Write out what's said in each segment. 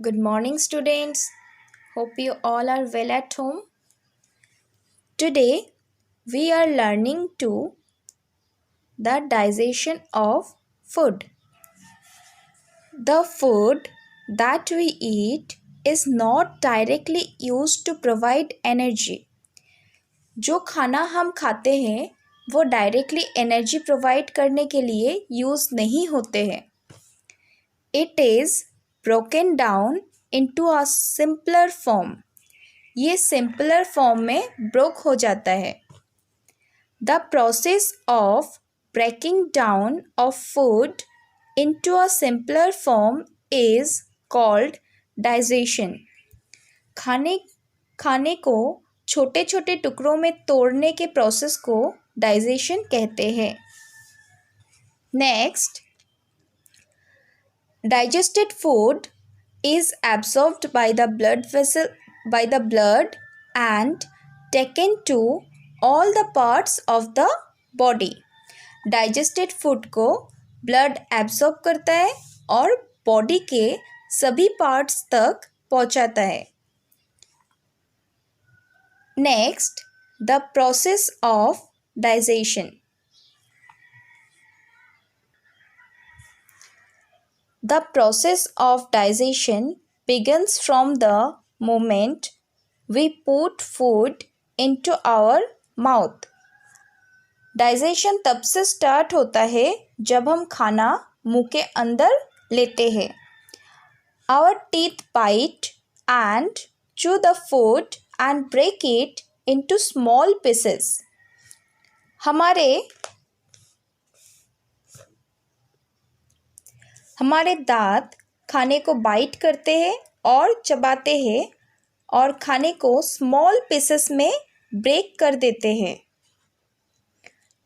Good morning, students. Hope you all are well at home. Today, we are learning to the digestion of food. The food that we eat is not directly used to provide energy. जो खाना हम खाते हैं वो directly energy provide करने के लिए use नहीं होते हैं. It is broken down into a simpler form. ये सिंपलर फॉर्म में ब्रोक हो जाता है. The process of breaking down of food into a simpler form is called digestion. खाने को छोटे छोटे टुकड़ों में तोड़ने के प्रोसेस को डाइजेशन कहते हैं. Next, digested food is absorbed by the blood and taken to all the parts of the body. digested food को blood absorb करता है और body के सभी parts तक पहुंचाता है. Next, the process of digestion. The process of digestion begins from the moment we put food into our mouth. Digestion तब से स्टार्ट होता है जब हम खाना मुंह के अंदर लेते हैं. Our teeth bite and chew the food and break it into small pieces. हमारे दांत खाने को बाइट करते हैं और चबाते हैं और खाने को स्मॉल पीसेस में ब्रेक कर देते हैं.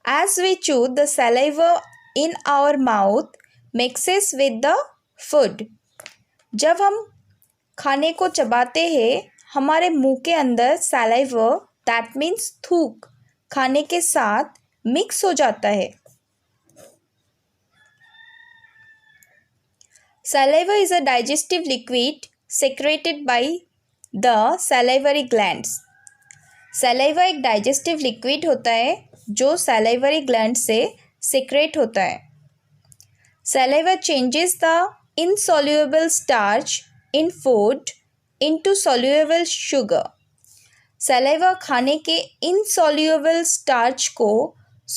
As we chew, the saliva in our mouth mixes with the food. जब हम खाने को चबाते हैं हमारे मुंह के अंदर saliva, that means थूक, खाने के साथ मिक्स हो जाता है. Saliva is a digestive liquid secreted by the salivary glands. Saliva एक digestive liquid होता है जो salivary gland से secrete होता है. Saliva changes the insoluble starch in food into soluble sugar. Saliva खाने के insoluble starch को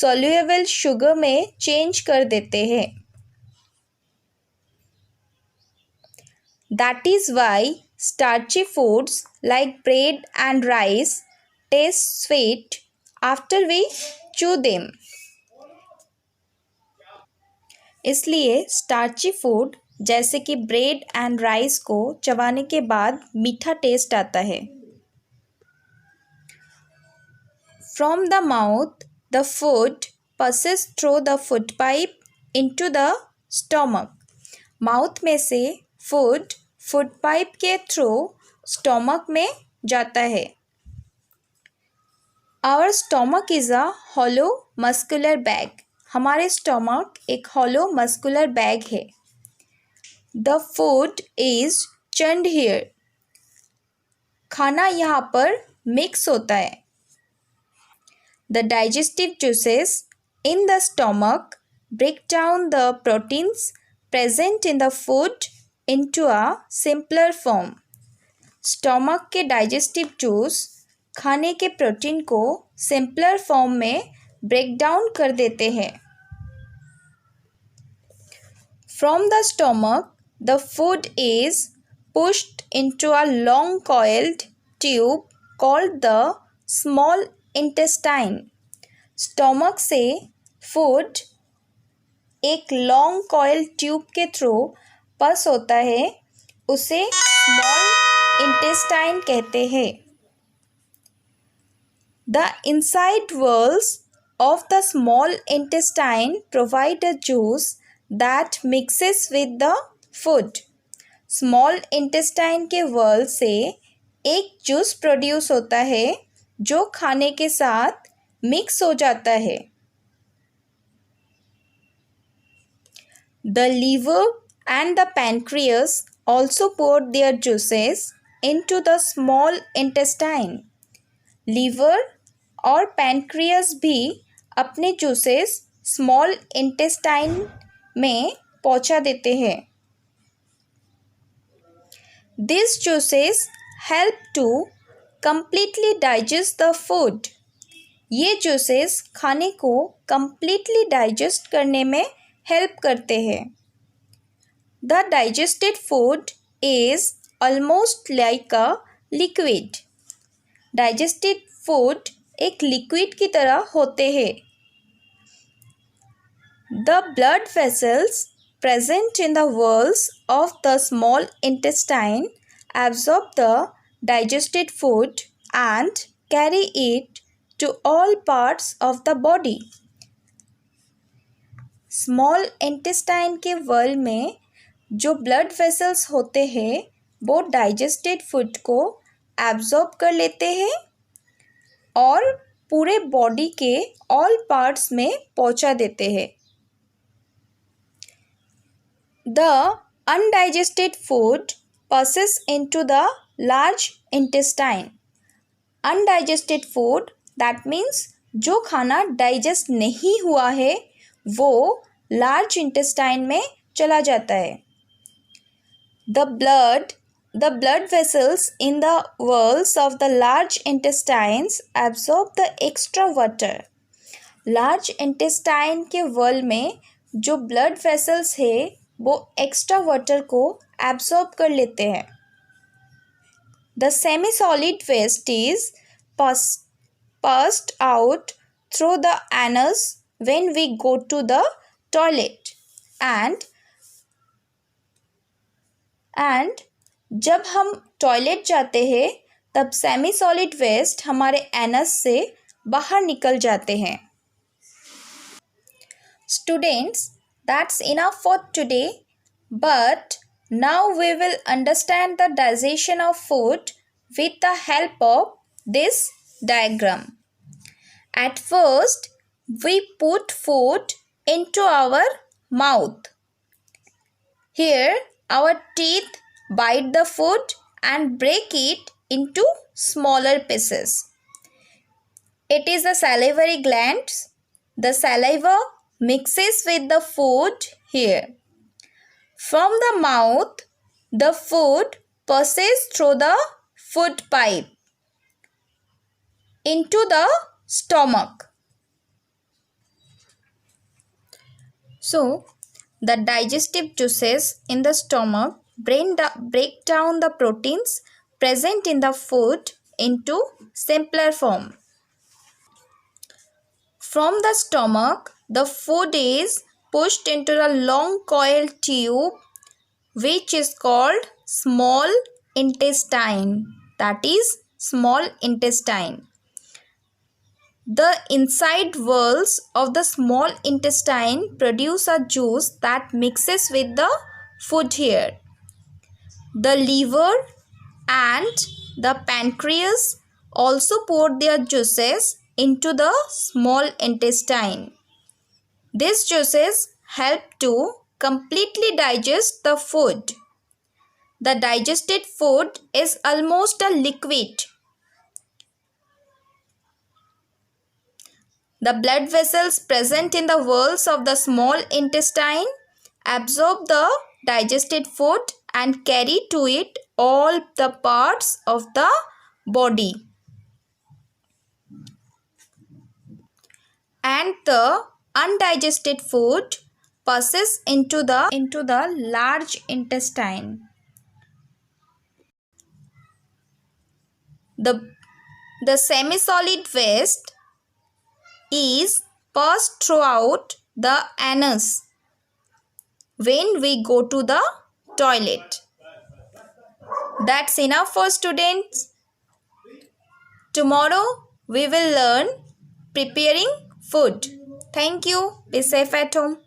soluble sugar में change कर देते हैं. That is why starchy foods like bread and rice taste sweet after we chew them. इसलिए starchy food जैसे कि ब्रेड एंड राइस को चबाने के बाद मीठा टेस्ट आता है. From the mouth, the food passes through the food pipe into the stomach. Mouth में से फूड पाइप के थ्रू स्टोमक में जाता है. Our stomach is a hollow muscular bag. हमारे स्टोमक एक हॉलो मस्कुलर बैग है. The food is churned here. खाना यहाँ पर मिक्स होता है. The digestive juices in the stomach break down the proteins present in the food into a simpler form. Stomach के digestive juice खाने के प्रोटीन को सिंपलर फॉर्म में ब्रेक डाउन कर देते हैं. From the stomach, the food is pushed into a long coiled tube called the small intestine. Stomach से food एक लॉन्ग कॉइल ट्यूब के थ्रू पास होता है, उसे स्मॉल इंटेस्टाइन कहते हैं. The inside walls of the small intestine provide a juice that mixes with the food. Small intestine के wall से एक जूस प्रोड्यूस होता है जो खाने के साथ मिक्स हो जाता है. The liver and the pancreas also pour their juices into the small intestine. Liver और पैनक्रियास भी अपने जूसेस स्मॉल इंटेस्टाइन में पहुंचा देते हैं. These juices help to completely digest the food. ये जूसेस खाने को completely digest करने में help करते हैं. The digested food is almost like a liquid. Digested food एक liquid की तरह होते हैं. The blood vessels present in the walls of the small intestine absorb the digested food and carry it to all parts of the body. Small intestine के wall में जो blood vessels होते हैं वो डाइजेस्टेड फूड को absorb कर लेते हैं और पूरे बॉडी के ऑल पार्ट्स में पहुंचा देते हैं. The undigested food passes into the large intestine. Undigested food that means जो खाना डाइजेस्ट नहीं हुआ है वो लार्ज इंटेस्टाइन में चला जाता है. The blood vessels in the walls of the large intestines absorb the extra water. Large intestine के वॉल में जो ब्लड वेसल्स है वो एक्स्ट्रा वाटर को एब्सॉर्ब कर लेते हैं. The semi-solid waste is passed out through the anus when we go to the toilet and जब हम टॉयलेट जाते हैं तब सेमी सॉलिड वेस्ट हमारे एनस से बाहर निकल जाते हैं. Students, that's enough for today, but now we will understand the digestion of food with the help of this diagram. At first, we put food into our mouth. Here, our teeth bite the food and break it into smaller pieces. It is the salivary glands. The saliva mixes with the food here. From the mouth, the food passes through the food pipe into the stomach. So, the digestive juices in the stomach break down the proteins present in the food into simpler form. From the stomach, the food is pushed into the long coiled tube which is called small intestine. That is small intestine. The inside walls of the small intestine produce a juice that mixes with the food here. The liver and the pancreas also pour their juices into the small intestine. These juices help to completely digest the food. The digested food is almost a liquid. The blood vessels present in the walls of the small intestine absorb the digested food and carry to it all the parts of the body. And the undigested food passes into the large intestine. The semi-solid waste is passed throughout the anus when we go to the toilet. That's enough for students. Tomorrow we will learn preparing food. Thank you. Be safe at home.